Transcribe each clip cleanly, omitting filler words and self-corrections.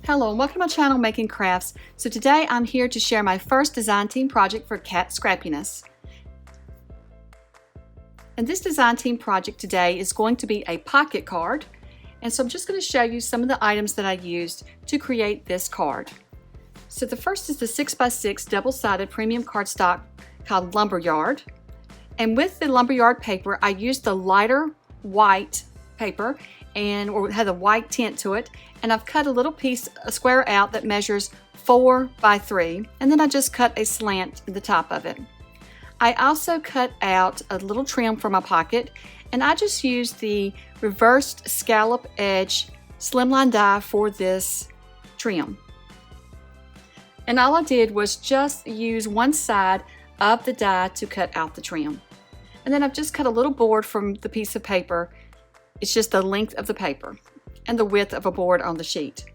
Hello and welcome to my channel Making Crafts. So today I'm here to share my first design team project for Cat Scrappiness. And this design team project today is going to be a pocket card. And so I'm just going to show you some of the items that I used to create this card. So the first is the 6x6 double-sided premium cardstock called Lumberyard. And with the Lumberyard paper, I used the lighter white paper or had a white tint to it, and I've cut a little piece, a square out that measures 4 by 3, and then I just cut a slant in the top of it. I also cut out a little trim for my pocket, and I just used the reversed scallop edge slimline die for this trim. And all I did was just use one side of the die to cut out the trim. And then I've just cut a little board from the piece of paper. It's just the length of the paper and the width of a board on the sheet.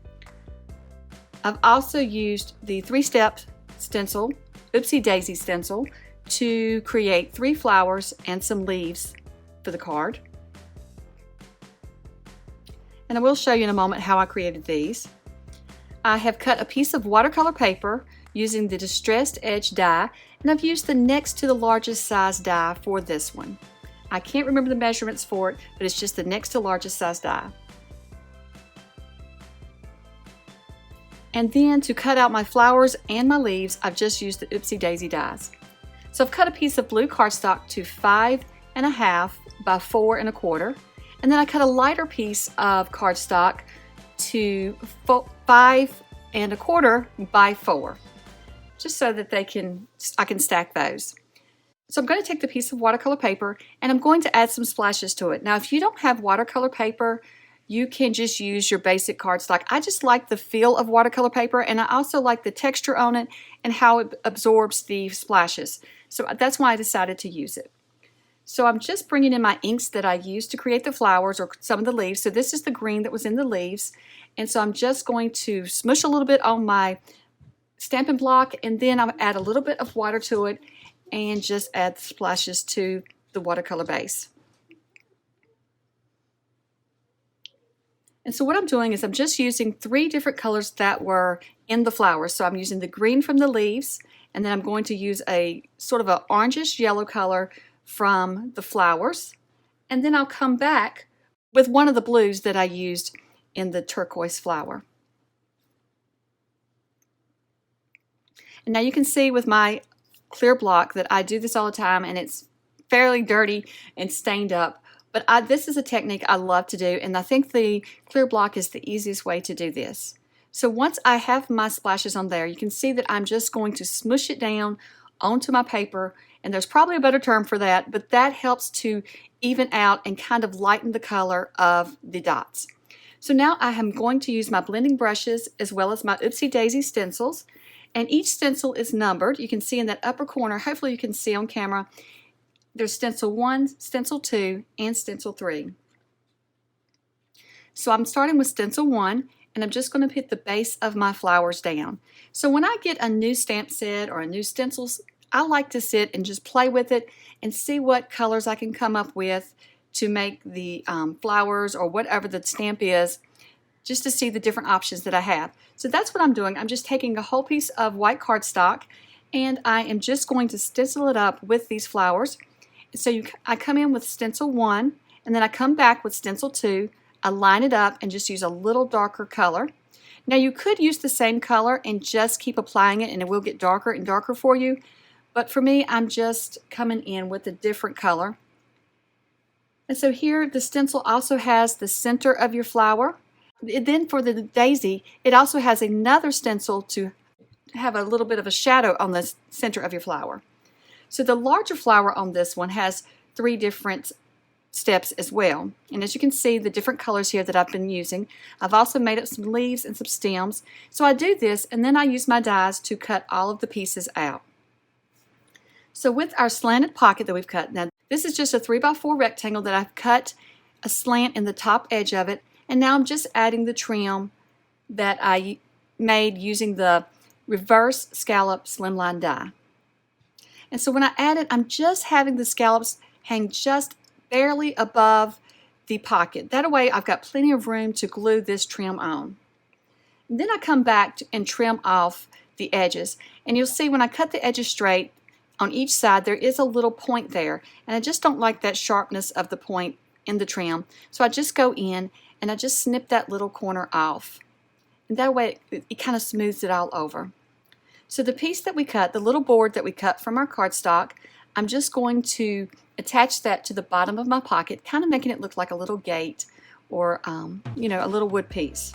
I've also used the 3-step stencil, Oopsie Daisy stencil, to create 3 flowers and some leaves for the card. And I will show you in a moment how I created these. I have cut a piece of watercolor paper using the distressed edge die, and I've used the next to the largest size die for this one. I can't remember the measurements for it, but it's just the next to largest size die. And then to cut out my flowers and my leaves, I've just used the Oopsie Daisy dies. So I've cut a piece of blue cardstock to 5.5 by 4 1/4, and then I cut a lighter piece of cardstock to 5 1/4 by 4, just so that I can stack those. So I'm going to take the piece of watercolor paper and I'm going to add some splashes to it. Now, if you don't have watercolor paper, you can just use your basic cardstock. I just like the feel of watercolor paper, and I also like the texture on it and how it absorbs the splashes. So that's why I decided to use it. So I'm just bringing in my inks that I used to create the flowers or some of the leaves. So this is the green that was in the leaves. And so I'm just going to smush a little bit on my Stampin' Block, and then I'll add a little bit of water to it and just add the splashes to the watercolor base. And so what I'm doing is I'm just using 3 different colors that were in the flowers. So I'm using the green from the leaves, and then I'm going to use a sort of an orangish yellow color from the flowers. And then I'll come back with one of the blues that I used in the turquoise flower. And now you can see with my clear block that I do this all the time, and it's fairly dirty and stained up. But this is a technique I love to do, and I think the clear block is the easiest way to do this. So once I have my splashes on there, you can see that I'm just going to smush it down onto my paper, and there's probably a better term for that, but that helps to even out and kind of lighten the color of the dots. So now I am going to use my blending brushes as well as my Oopsie Daisy stencils, and each stencil is numbered. You can see in that upper corner, hopefully you can see on camera, there's stencil 1, stencil 2, and stencil 3. So I'm starting with stencil 1, and I'm just going to put the base of my flowers down. So when I get a new stamp set or a new stencils, I like to sit and just play with it and see what colors I can come up with to make the flowers or whatever the stamp is, just to see the different options that I have. So that's what I'm doing. I'm just taking a whole piece of white cardstock, and I am just going to stencil it up with these flowers. So I come in with stencil 1, and then I come back with stencil 2. I line it up and just use a little darker color. Now you could use the same color and just keep applying it, and it will get darker and darker for you. But for me, I'm just coming in with a different color. And so here the stencil also has the center of your flower. Then for the daisy, it also has another stencil to have a little bit of a shadow on the center of your flower. So the larger flower on this one has 3 different steps as well. And as you can see, the different colors here that I've been using. I've also made up some leaves and some stems. So I do this, and then I use my dies to cut all of the pieces out. So with our slanted pocket that we've cut, now this is just a 3 by 4 rectangle that I've cut a slant in the top edge of it, and now I'm just adding the trim that I made using the reverse scallop slimline die. And so when I add it, I'm just having the scallops hang just barely above the pocket. That way I've got plenty of room to glue this trim on. And then I come back and trim off the edges. And you'll see when I cut the edges straight, on each side there is a little point there. And I just don't like that sharpness of the point in the trim. So I just go in and I just snip that little corner off. And that way it kind of smooths it all over. So the piece that we cut, the little board that we cut from our cardstock, I'm just going to attach that to the bottom of my pocket, kind of making it look like a little gate or you know, a little wood piece.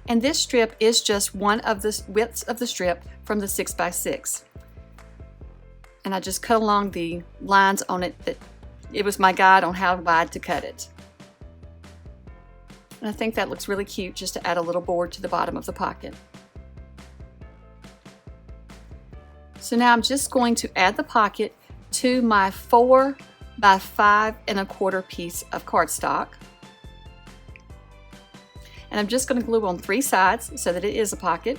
And this strip is just one of the widths of the strip from the 6x6. And I just cut along the lines on it. That it was my guide on how wide to cut it. And I think that looks really cute just to add a little board to the bottom of the pocket. So now I'm just going to add the pocket to my 4 by 5 1/4 piece of cardstock. And I'm just going to glue on 3 sides so that it is a pocket.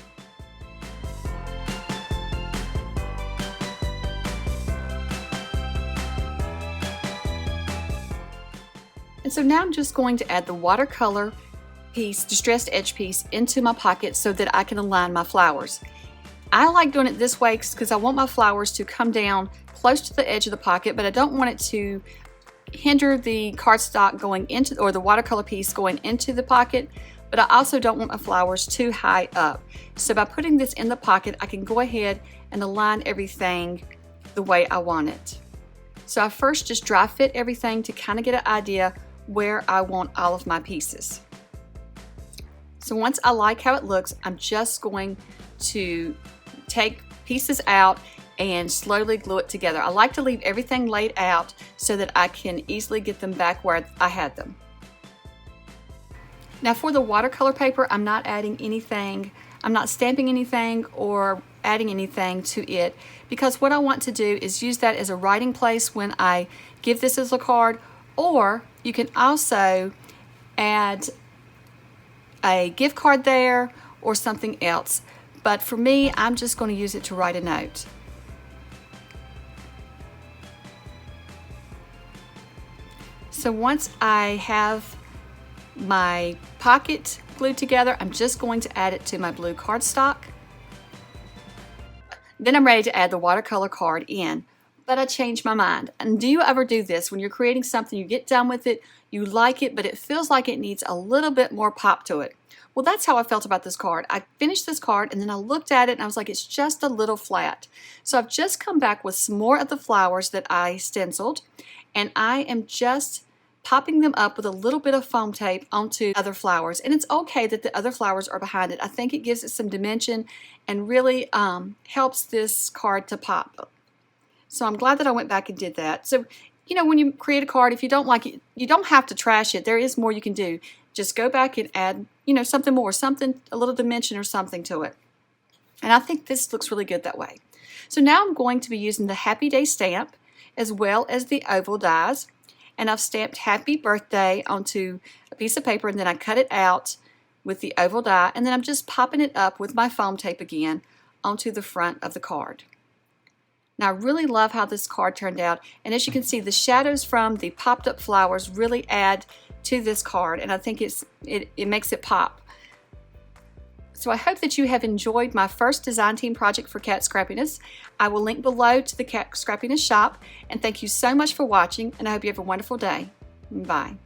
And so now I'm just going to add the watercolor piece, distressed edge piece, into my pocket so that I can align my flowers. I like doing it this way because I want my flowers to come down close to the edge of the pocket, but I don't want it to hinder the cardstock going into, or the watercolor piece going into the pocket, but I also don't want my flowers too high up. So by putting this in the pocket, I can go ahead and align everything the way I want it. So I first just dry fit everything to kind of get an idea where I want all of my pieces. So once I like how it looks, I'm just going to take pieces out and slowly glue it together. I like to leave everything laid out so that I can easily get them back where I had them. Now for the watercolor paper, I'm not adding anything, I'm not stamping anything or adding anything to it, because what I want to do is use that as a writing place when I give this as a card, or you can also add a gift card there or something else. But for me, I'm just going to use it to write a note. So once I have my pocket glued together, I'm just going to add it to my blue cardstock. Then I'm ready to add the watercolor card in. But I changed my mind. And do you ever do this? When you're creating something, you get done with it, you like it, but it feels like it needs a little bit more pop to it. Well, that's how I felt about this card. I finished this card and then I looked at it and I was like, it's just a little flat. So I've just come back with some more of the flowers that I stenciled, and I am just popping them up with a little bit of foam tape onto other flowers. And it's okay that the other flowers are behind it. I think it gives it some dimension and really helps this card to pop. So I'm glad that I went back and did that. So, you know, when you create a card, if you don't like it, you don't have to trash it. There is more you can do. Just go back and add, you know, something more, something, a little dimension or something to it. And I think this looks really good that way. So now I'm going to be using the Happy Day stamp as well as the oval dies. And I've stamped Happy Birthday onto a piece of paper, and then I cut it out with the oval die, and then I'm just popping it up with my foam tape again onto the front of the card. Now I really love how this card turned out, and as you can see, the shadows from the popped up flowers really add to this card, and I think it makes it pop. So I hope that you have enjoyed my first design team project for Cat Scrappiness. I will link below to the Cat Scrappiness shop, and thank you so much for watching, and I hope you have a wonderful day. Bye.